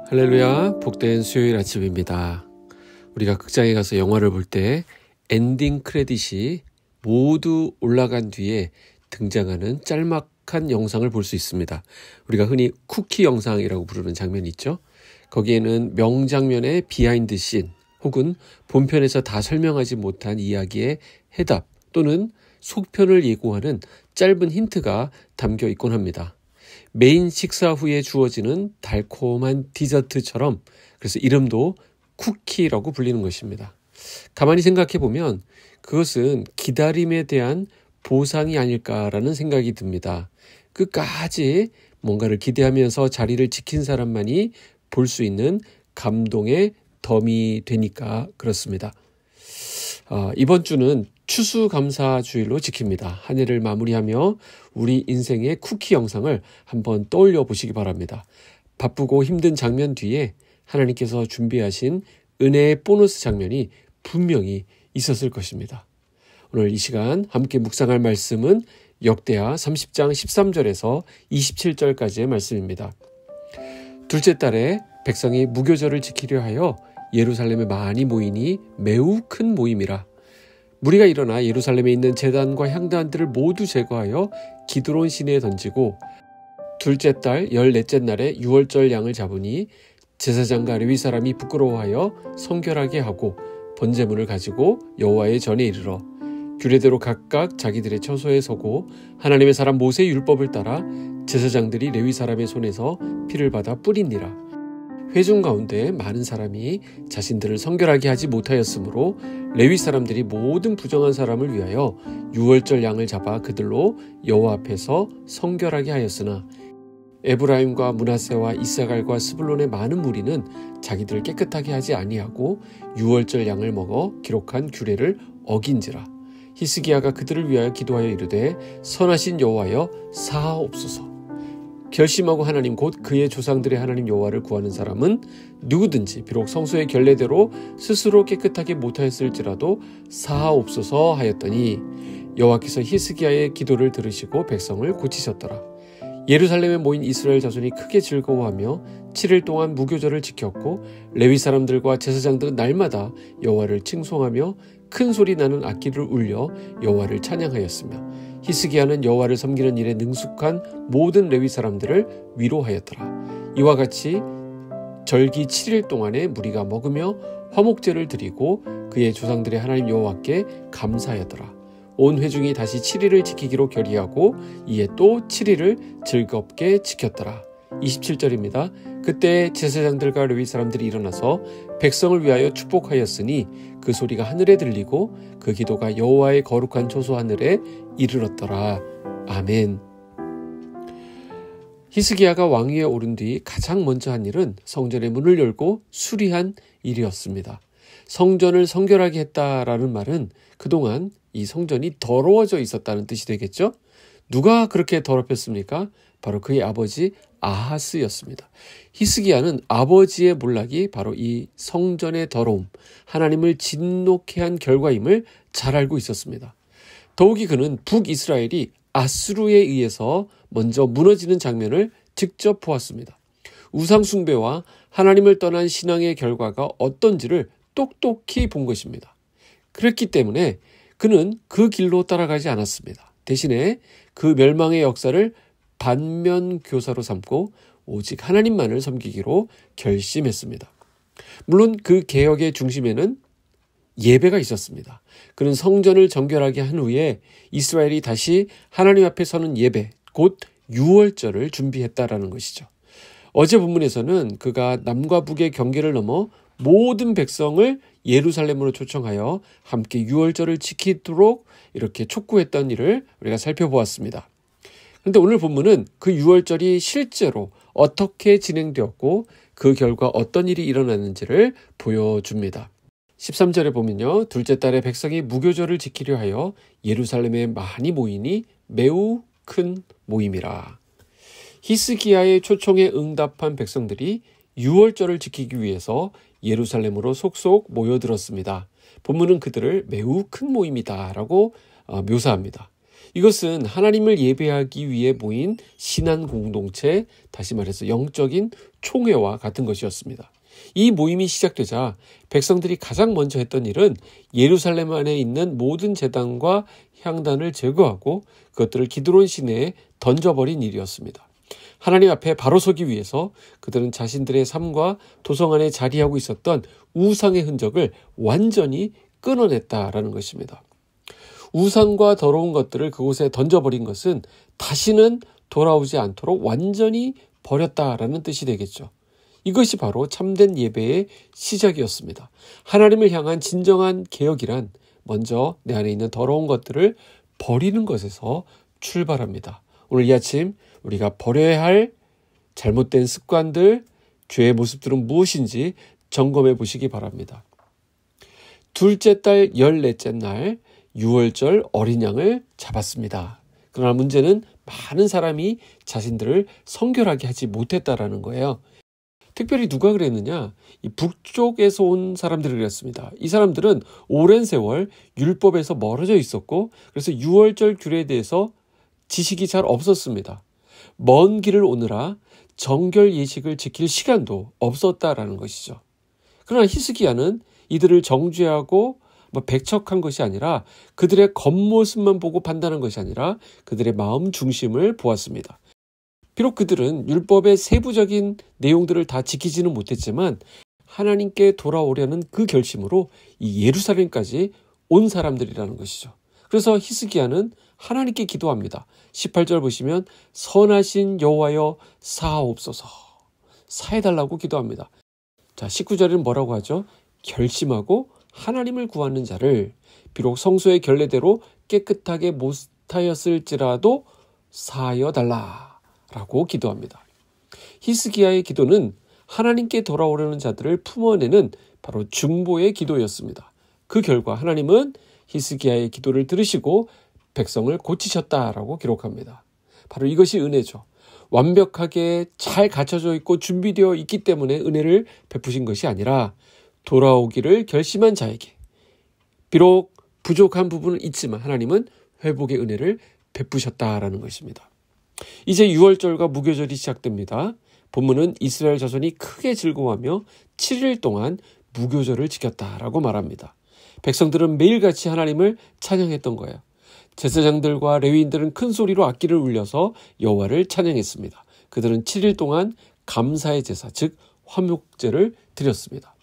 할렐루야, 복된 수요일 아침입니다. 우리가 극장에 가서 영화를 볼 때 엔딩 크레딧이 모두 올라간 뒤에 등장하는 짤막한 영상을 볼 수 있습니다. 우리가 흔히 쿠키 영상이라고 부르는 장면이 있죠. 거기에는 명장면의 비하인드 씬 혹은 본편에서 다 설명하지 못한 이야기의 해답 또는 속편을 예고하는 짧은 힌트가 담겨 있곤 합니다. 메인 식사 후에 주어지는 달콤한 디저트처럼 그래서 이름도 쿠키라고 불리는 것입니다. 가만히 생각해 보면 그것은 기다림에 대한 보상이 아닐까라는 생각이 듭니다. 끝까지 뭔가를 기대하면서 자리를 지킨 사람만이 볼 수 있는 감동의 덤이 되니까 그렇습니다. 이번 주는 추수감사주일로 지킵니다. 한 해를 마무리하며 우리 인생의 쿠키 영상을 한번 떠올려 보시기 바랍니다. 바쁘고 힘든 장면 뒤에 하나님께서 준비하신 은혜의 보너스 장면이 분명히 있었을 것입니다. 오늘 이 시간 함께 묵상할 말씀은 역대하 30장 13절에서 27절까지의 말씀입니다. 둘째 달에 백성이 무교절을 지키려 하여 예루살렘에 많이 모이니 매우 큰 모임이라. 무리가 일어나 예루살렘에 있는 제단과 향단들을 모두 제거하여 기드론 시내에 던지고 둘째 달 14째 날에 유월절 양을 잡으니 제사장과 레위 사람이 부끄러워하여 성결하게 하고 번제물을 가지고 여호와의 전에 이르러 규례대로 각각 자기들의 처소에 서고 하나님의 사람 모세의 율법을 따라 제사장들이 레위 사람의 손에서 피를 받아 뿌리니라. 회중 가운데 많은 사람이 자신들을 성결하게 하지 못하였으므로 레위 사람들이 모든 부정한 사람을 위하여 유월절 양을 잡아 그들로 여호와 앞에서 성결하게 하였으나 에브라임과 므낫세와 이사갈과 스불론의 많은 무리는 자기들을 깨끗하게 하지 아니하고 유월절 양을 먹어 기록한 규례를 어긴지라. 히스기야가 그들을 위하여 기도하여 이르되 선하신 여호와여 사하옵소서. 결심하고 하나님 곧 그의 조상들의 하나님 여호와를 구하는 사람은 누구든지 비록 성소의 결례대로 스스로 깨끗하게 못하였을지라도 사하옵소서 하였더니 여호와께서 히스기야의 기도를 들으시고 백성을 고치셨더라. 예루살렘에 모인 이스라엘 자손이 크게 즐거워하며 7일 동안 무교절을 지켰고 레위 사람들과 제사장들은 날마다 여호와를 칭송하며 큰 소리 나는 악기를 울려 여호와를 찬양하였으며 히스기야는 여호와를 섬기는 일에 능숙한 모든 레위 사람들을 위로하였더라. 이와 같이 절기 7일 동안에 무리가 먹으며 화목제를 드리고 그의 조상들의 하나님 여호와께 감사하였더라. 온 회중이 다시 7일을 지키기로 결의하고 이에 또 7일을 즐겁게 지켰더라. 27절입니다. 그때 제사장들과 레위 사람들이 일어나서 백성을 위하여 축복하였으니 그 소리가 하늘에 들리고 그 기도가 여호와의 거룩한 초소 하늘에 이르렀더라. 아멘. 히스기야가 왕위에 오른 뒤 가장 먼저 한 일은 성전의 문을 열고 수리한 일이었습니다. 성전을 성결하게 했다라는 말은 그동안 이 성전이 더러워져 있었다는 뜻이 되겠죠? 누가 그렇게 더럽혔습니까? 바로 그의 아버지 아하스였습니다. 히스기야는 아버지의 몰락이 바로 이 성전의 더러움, 하나님을 진노케 한 결과임을 잘 알고 있었습니다. 더욱이 그는 북이스라엘이 아수르에 의해서 먼저 무너지는 장면을 직접 보았습니다. 우상 숭배와 하나님을 떠난 신앙의 결과가 어떤지를 똑똑히 본 것입니다. 그랬기 때문에 그는 그 길로 따라가지 않았습니다. 대신에 그 멸망의 역사를 반면교사로 삼고 오직 하나님만을 섬기기로 결심했습니다. 물론 그 개혁의 중심에는 예배가 있었습니다. 그는 성전을 정결하게 한 후에 이스라엘이 다시 하나님 앞에 서는 예배, 곧 유월절을 준비했다라는 것이죠. 어제 본문에서는 그가 남과 북의 경계를 넘어 모든 백성을 예루살렘으로 초청하여 함께 유월절을 지키도록 이렇게 촉구했던 일을 우리가 살펴보았습니다. 그런데 오늘 본문은 그 유월절이 실제로 어떻게 진행되었고 그 결과 어떤 일이 일어났는지를 보여줍니다. 13절에 보면요. 둘째 달에 백성이 무교절을 지키려 하여 예루살렘에 많이 모이니 매우 큰 모임이라. 히스기야의 초청에 응답한 백성들이 유월절을 지키기 위해서 예루살렘으로 속속 모여들었습니다. 본문은 그들을 매우 큰 모임이다라고 묘사합니다. 이것은 하나님을 예배하기 위해 모인 신앙 공동체, 다시 말해서 영적인 총회와 같은 것이었습니다. 이 모임이 시작되자 백성들이 가장 먼저 했던 일은 예루살렘 안에 있는 모든 제단과 향단을 제거하고 그것들을 기드론 시내에 던져버린 일이었습니다. 하나님 앞에 바로 서기 위해서 그들은 자신들의 삶과 도성 안에 자리하고 있었던 우상의 흔적을 완전히 끊어냈다라는 것입니다. 우상과 더러운 것들을 그곳에 던져버린 것은 다시는 돌아오지 않도록 완전히 버렸다라는 뜻이 되겠죠. 이것이 바로 참된 예배의 시작이었습니다. 하나님을 향한 진정한 개혁이란 먼저 내 안에 있는 더러운 것들을 버리는 것에서 출발합니다. 오늘 이 아침 우리가 버려야 할 잘못된 습관들, 죄의 모습들은 무엇인지 점검해 보시기 바랍니다. 둘째 달 14째 날 유월절 어린 양을 잡았습니다. 그러나 문제는 많은 사람이 자신들을 성결하게 하지 못했다라는 거예요. 특별히 누가 그랬느냐? 이 북쪽에서 온 사람들이 그랬습니다. 이 사람들은 오랜 세월 율법에서 멀어져 있었고 그래서 유월절 규례에 대해서 지식이 잘 없었습니다. 먼 길을 오느라 정결 예식을 지킬 시간도 없었다라는 것이죠. 그러나 히스기야는 이들을 정죄하고 배척한 것이 아니라 그들의 겉모습만 보고 판단한 것이 아니라 그들의 마음 중심을 보았습니다. 비록 그들은 율법의 세부적인 내용들을 다 지키지는 못했지만 하나님께 돌아오려는 그 결심으로 이 예루살렘까지 온 사람들이라는 것이죠. 그래서 히스기야는 하나님께 기도합니다. 18절 보시면 선하신 여호와여 사하옵소서, 사해달라고 기도합니다. 자, 19절에는 뭐라고 하죠? 결심하고 하나님을 구하는 자를 비록 성소의 결례대로 깨끗하게 못하였을지라도 사하여 달라라고 기도합니다. 히스기야의 기도는 하나님께 돌아오려는 자들을 품어내는 바로 중보의 기도였습니다. 그 결과 하나님은 히스기야의 기도를 들으시고 백성을 고치셨다라고 기록합니다. 바로 이것이 은혜죠. 완벽하게 잘 갖춰져 있고 준비되어 있기 때문에 은혜를 베푸신 것이 아니라 돌아오기를 결심한 자에게 비록 부족한 부분은 있지만 하나님은 회복의 은혜를 베푸셨다라는 것입니다. 이제 유월절과 무교절이 시작됩니다. 본문은 이스라엘 자손이 크게 즐거워하며 7일 동안 무교절을 지켰다라고 말합니다. 백성들은 매일같이 하나님을 찬양했던 거예요. 제사장들과 레위인들은 큰 소리로 악기를 울려서 여호와를 찬양했습니다. 그들은 7일 동안 감사의 제사, 즉 화목제를 드렸습니다.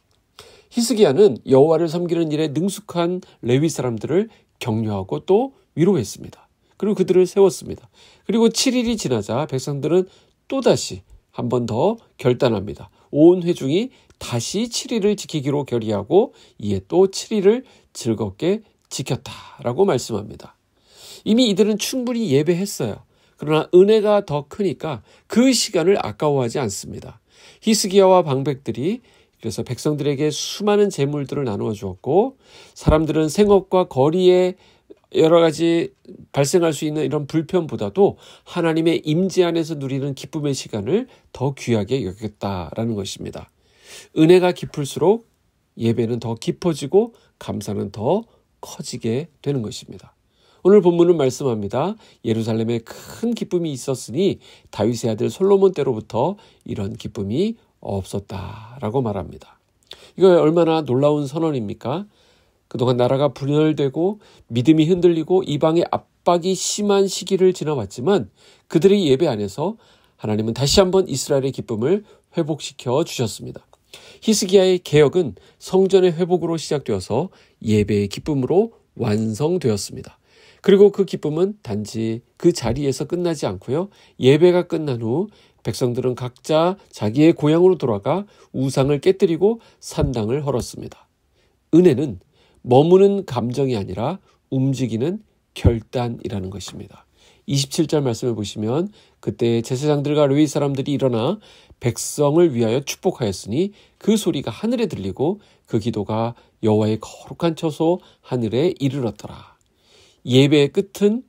히스기야는 여호와를 섬기는 일에 능숙한 레위 사람들을 격려하고 또 위로했습니다. 그리고 그들을 세웠습니다. 그리고 7일이 지나자 백성들은 또다시 한 번 더 결단합니다. 온 회중이 다시 7일을 지키기로 결의하고 이에 또 7일을 즐겁게 지켰다라고 말씀합니다. 이미 이들은 충분히 예배했어요. 그러나 은혜가 더 크니까 그 시간을 아까워하지 않습니다. 히스기야와 방백들이 그래서 백성들에게 수많은 재물들을 나누어 주었고 사람들은 생업과 거리에 여러 가지 발생할 수 있는 이런 불편보다도 하나님의 임재 안에서 누리는 기쁨의 시간을 더 귀하게 여겼다라는 것입니다. 은혜가 깊을수록 예배는 더 깊어지고 감사는 더 커지게 되는 것입니다. 오늘 본문은 말씀합니다. 예루살렘에 큰 기쁨이 있었으니 다윗의 아들 솔로몬 때로부터 이런 기쁨이 없었다라고 말합니다. 이거 얼마나 놀라운 선언입니까? 그동안 나라가 분열되고 믿음이 흔들리고 이방의 압박이 심한 시기를 지나왔지만 그들의 예배 안에서 하나님은 다시 한번 이스라엘의 기쁨을 회복시켜 주셨습니다. 히스기야의 개혁은 성전의 회복으로 시작되어서 예배의 기쁨으로 완성되었습니다. 그리고 그 기쁨은 단지 그 자리에서 끝나지 않고요. 예배가 끝난 후 백성들은 각자 자기의 고향으로 돌아가 우상을 깨뜨리고 산당을 헐었습니다. 은혜는 머무는 감정이 아니라 움직이는 결단이라는 것입니다. 27절 말씀을 보시면 그때 제사장들과 레위 사람들이 일어나 백성을 위하여 축복하였으니 그 소리가 하늘에 들리고 그 기도가 여호와의 거룩한 처소 하늘에 이르렀더라. 예배의 끝은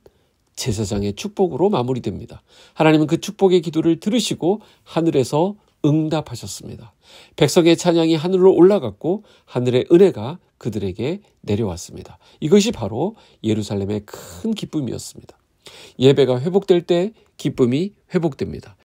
제사장의 축복으로 마무리됩니다. 하나님은 그 축복의 기도를 들으시고 하늘에서 응답하셨습니다. 백성의 찬양이 하늘로 올라갔고 하늘의 은혜가 그들에게 내려왔습니다. 이것이 바로 예루살렘의 큰 기쁨이었습니다. 예배가 회복될 때 기쁨이 회복됩니다.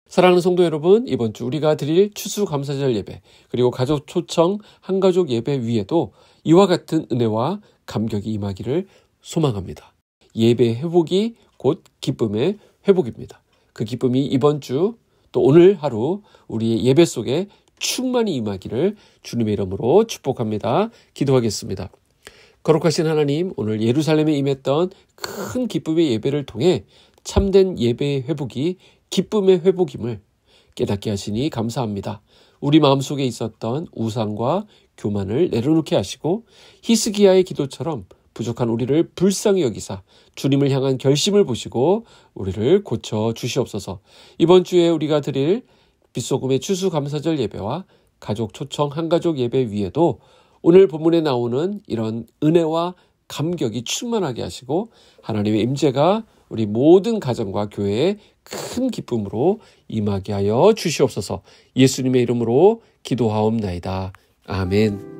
사랑하는 성도 여러분, 이번 주 우리가 드릴 추수감사절 예배 그리고 가족 초청 한가족 예배 위에도 이와 같은 은혜와 감격이 임하기를 소망합니다. 예배 회복이 곧 기쁨의 회복입니다. 그 기쁨이 이번 주 또 오늘 하루 우리의 예배 속에 충만히 임하기를 주님의 이름으로 축복합니다. 기도하겠습니다. 거룩하신 하나님, 오늘 예루살렘에 임했던 큰 기쁨의 예배를 통해 참된 예배의 회복이 기쁨의 회복임을 깨닫게 하시니 감사합니다. 우리 마음속에 있었던 우상과 교만을 내려놓게 하시고 히스기야의 기도처럼 부족한 우리를 불쌍히 여기사 주님을 향한 결심을 보시고 우리를 고쳐 주시옵소서. 이번 주에 우리가 드릴 빛소금의 추수감사절 예배와 가족 초청 한가족 예배 위에도 오늘 본문에 나오는 이런 은혜와 감격이 충만하게 하시고 하나님의 임재가 우리 모든 가정과 교회에 큰 기쁨으로 임하게 하여 주시옵소서. 예수님의 이름으로 기도하옵나이다. 아멘.